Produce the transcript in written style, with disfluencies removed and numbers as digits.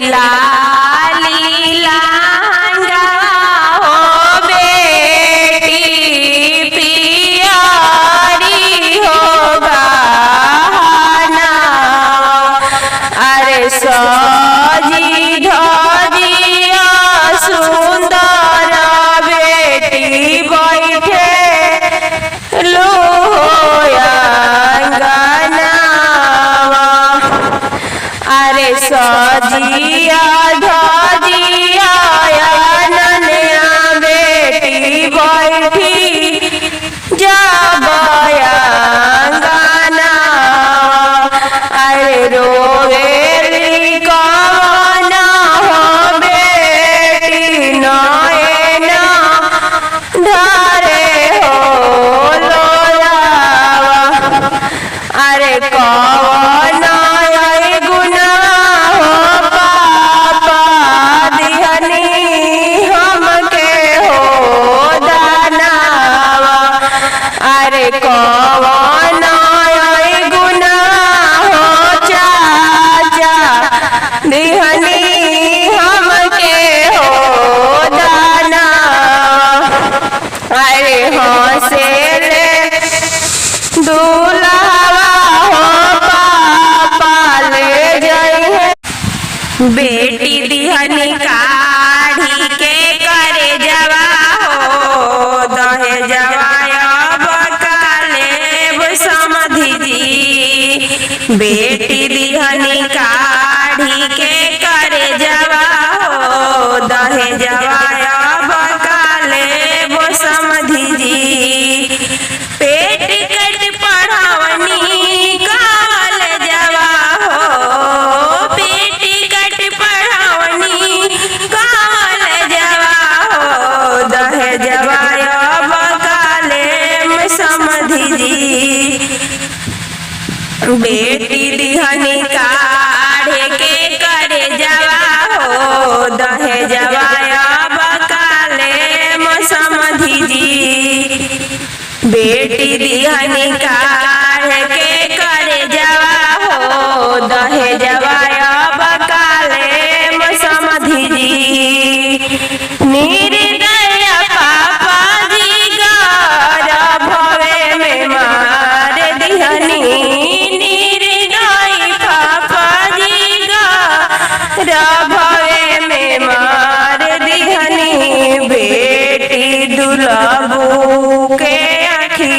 लाली लांगा हो बेटी पियारी हो बहाना। अरे सजी धजिया सुंदर बेटी बैठे अरे सजिया धजिया ननिया बेटी बैठी जब अंगना। अरे रोवेली कवन हो बेटी नैना धरे हो लोलावा। अरे कवन अरे कवन गुना हो चाचा दिहनी हमके हो दाना। अरे हंसेले दूल्हा हो पापा ले जाइए बेटी दिहनी काढ़ी के करे जवा हो दहे जवा समधि जी। बेटी दिहनी काढ़ी के करे जवा हो दहे जवाया बकाले वो समधि जी। पेट कट पढ़ावनी काल जवा हो पेट कट पढ़ावनी काल जवा हो दहे जवाया बकाले समधि जी। बेटी दिहनी काढ़े के करे जवा हो दहे जवाया बकाले समधि जी। बेटी दिहनी काढ़े के करे जवा हो दहे जवाया बकाले समधि जी। निर्दय पापा जी गर्भवे में मार दिहनी भवे में मार दिहनी। बेटी दुलाबू के आखी